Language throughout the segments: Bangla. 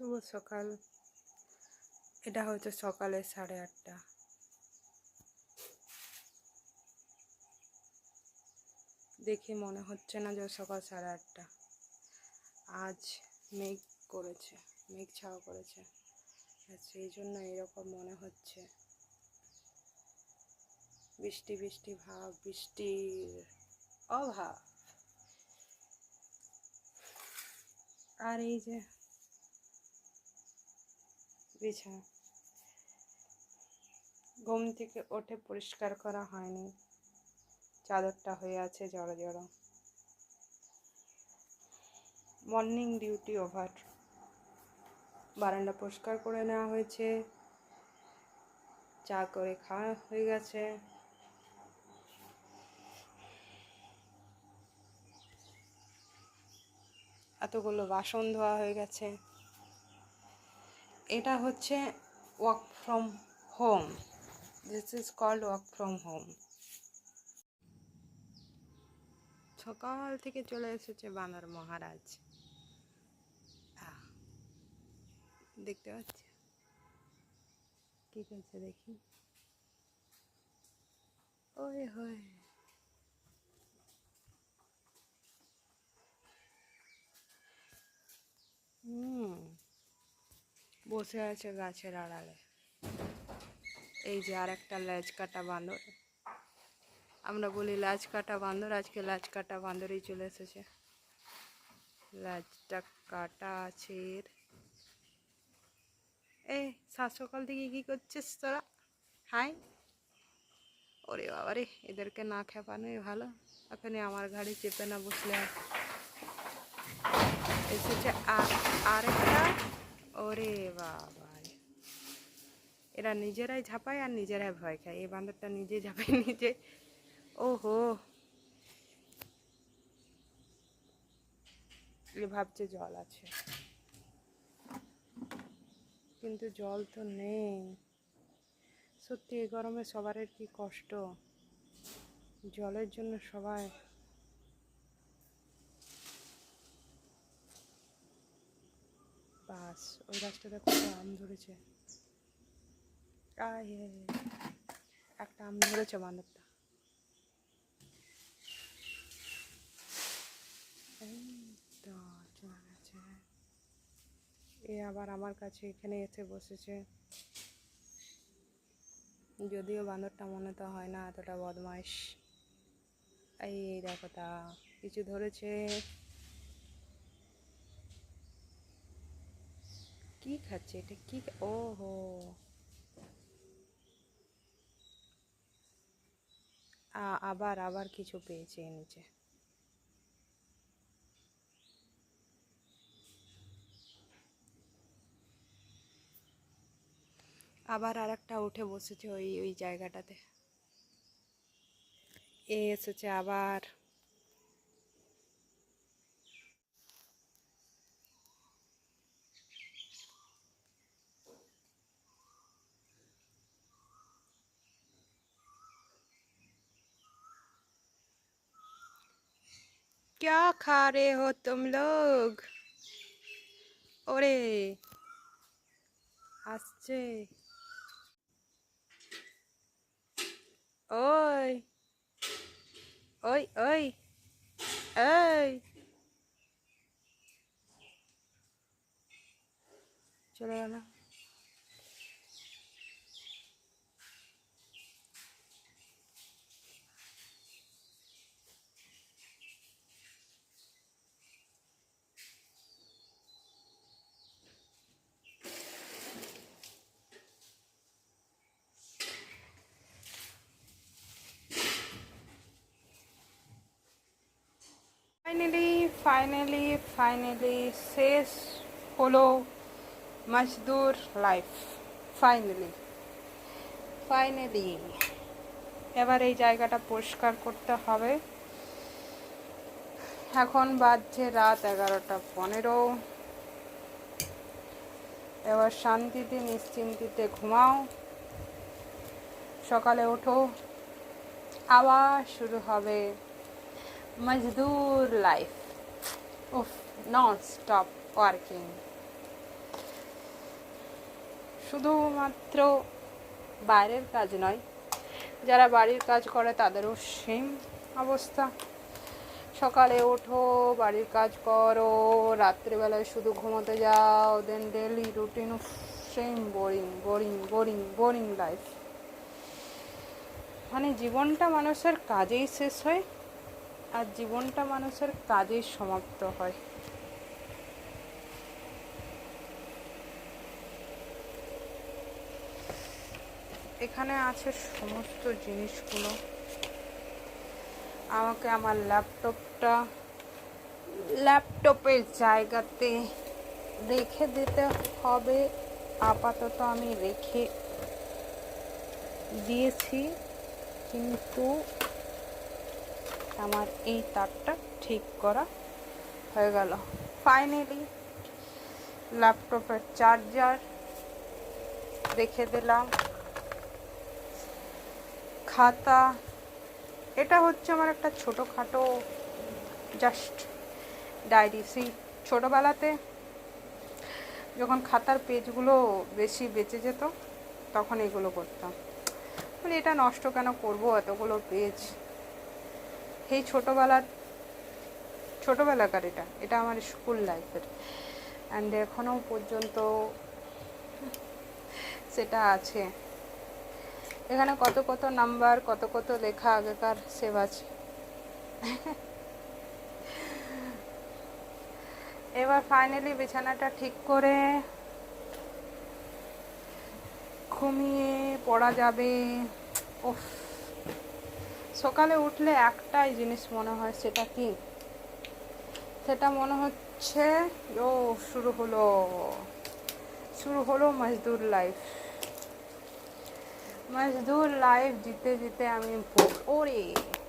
শুভ সকাল। এটা হয়তো সকালে 8:30। দেখে মনে হচ্ছে না যে সকাল 8:30। আজ মেঘ করেছে, মেঘ ছাওয়া করেছে, সেই জন্য এরকম মনে হচ্ছে। বৃষ্টি বৃষ্টি ভাব, বৃষ্টির অভাব। আর এই যে বিছানা, ঘুম থেকে উঠে পরিষ্কার করা হয়নি, চাদরটা হয়ে আছে জড়ো জড়ো। Morning duty over. বারান্দা পরিষ্কার করে নেওয়া হয়েছে, চা করে খাওয়া হয়ে গেছে। এতগুলো বাসন ধোয়া হয়ে গেছে। এটা হচ্ছে work from home. This is called work from home. সকাল থেকে চলে এসেছে বানর মহারাজ। দেখতে পাচ্ছি কি করছে দেখি। ওই হয় বসে আছে গাছের আড়ালে। এই যে আর একটা লেজ কাটা বাঁদর। আমরা বলি লাজ কাটা বাঁদর, আজকে লাজ কাটা বাঁদরই চলে এসেছে। লাজটা কাটা আছে। এই সাত সকাল থেকে কি করছিস তোরা? হাই, ওরে বাবারে, এদেরকে না খেপানোই ভালো। এখানে আমার গাড়ি চেপে না বসলে এসেছে আরেকটা। ওরে বাবা, এরা নিজেরাই ঝাঁপায় আর নিজেরাই ভয় খায়। এই বান্দরটা নিজে ঝাঁপায় নিজে। ওহো, এ ভাবছে জল আছে, কিন্তু জল তো নেই। সত্যি এই গরমে সবার কি কষ্ট, জলের জন্য সবাই। বাস ওই গাছটাতে কত আম ধরেছে। একটা আম ধরেছে বান্দরটা। তো চলে গেছে। এ আবার আমার কাছে এখানে এসে বসেছে। যদিও বান্দরটা মনে তো হয় না এতটা বদমাইশ। এই দেখো, তা কিছু ধরেছে। কি খাচ্ছে এটা? কি? ওহো, আবার আবার কিছু পেয়েছে নিচে। আবার আর একটা উঠে বসেছে ওই ওই জায়গাটাতে। এসেছে আবার। क्या खा रहे हो तुम लोग? ওরে আসছে। ওই ওই ওই এই, চলে গেল। ফাইনালি শেষ হলো মজদুর লাইফ। ফাইনালি এবার এই জায়গাটা পরিষ্কার করতে হবে। এখন বাজছে রাত 11:15। এবার শান্তিতে নিশ্চিন্তিতে ঘুমাও, সকালে ওঠো, আবার শুরু হবে মজদুর লাইফ। উফ, নন স্টপ ওয়ার্কিং। শুধুমাত্র বাইরের কাজ নয়, যারা বাড়ির কাজ করে তাদেরও সেম অবস্থা। সকালে ওঠো, বাড়ির কাজ করো, রাত্রিবেলায় শুধু ঘুমোতে যাও, then daily routine, same boring boring boring boring life. মানে জীবনটা মানুষের কাজেই শেষ হয় আর জীবনটা মানুষের কাজেই সমাপ্ত হয়। এখানে আছে সমস্ত জিনিসগুলো। আমাকে আমার ল্যাপটপের জায়গাতে রেখে দিতে হবে। আপাতত আমি রেখে দিয়েছি, কিন্তু আমার এই তারটা ঠিক করা হয়ে গেল। ফাইনালি ল্যাপটপের চার্জার রেখে দিলাম, খাতা। এটা হচ্ছে আমার একটা ছোটোখাটো জাস্ট ডায়েরি। সেই ছোটোবেলাতে যখন খাতার পেজগুলো বেশি বেঁচে যেত তখন এগুলো করতাম, মানে এটা নষ্ট কেন করব এতগুলো পেজ। এই ছোটোবেলাকার এটা আমার স্কুল লাইফের, অ্যান্ড এখনও পর্যন্ত সেটা আছে। এখানে কত কত নাম্বার, কত কত লেখা আগেকার সেভ আছে। এবার ফাইনালি বিছানাটা ঠিক করে ঘুমিয়ে পড়া যাবে। উফ, সকালে উঠলে একটাই জিনিস মনে হয়, সেটা মনে হচ্ছে ও শুরু হলো মজদুর লাইফ। জিতে জিতে আমি ওরে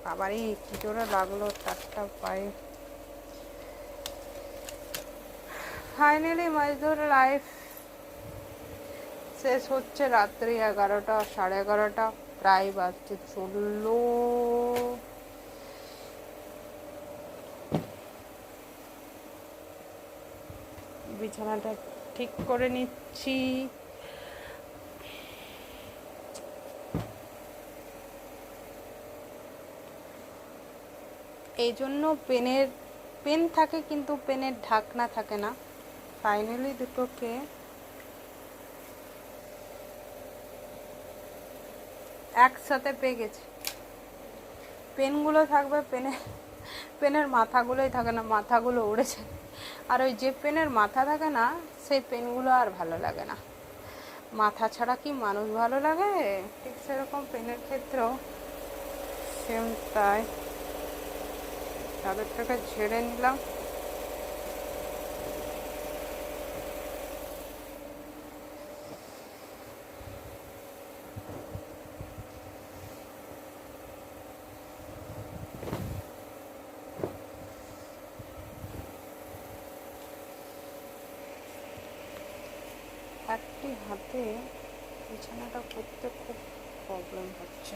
বাবারে কি জোরে লাগলো তারটা পায়ে। ফাইনালি মজদুর লাইফ শেষ হচ্ছে রাত্রি 11টা, 11:30 প্রায় বাজতে চললো। বিছানাটা ঠিক করে নিচ্ছি। এই জন্য পেন থাকে কিন্তু পেনের ঢাকনা থাকে না। ফাইনালি দুটোকে একসাথে পেয়ে গেছি। পেনগুলো থাকবে, পেনের মাথাগুলোই থাকে না, মাথাগুলো উড়েছে। আর ওই যে পেনের মাথা থাকে না সেই পেনগুলো আর ভালো লাগে না। মাথা ছাড়া কি মানুষ ভালো লাগে? ঠিক সেরকম পেনের ক্ষেত্রেও সেম তাই। চাদরটাকে ঝেড়ে নিলাম। একটি হাতে বিছানাটা করতে খুব প্রবলেম হচ্ছে।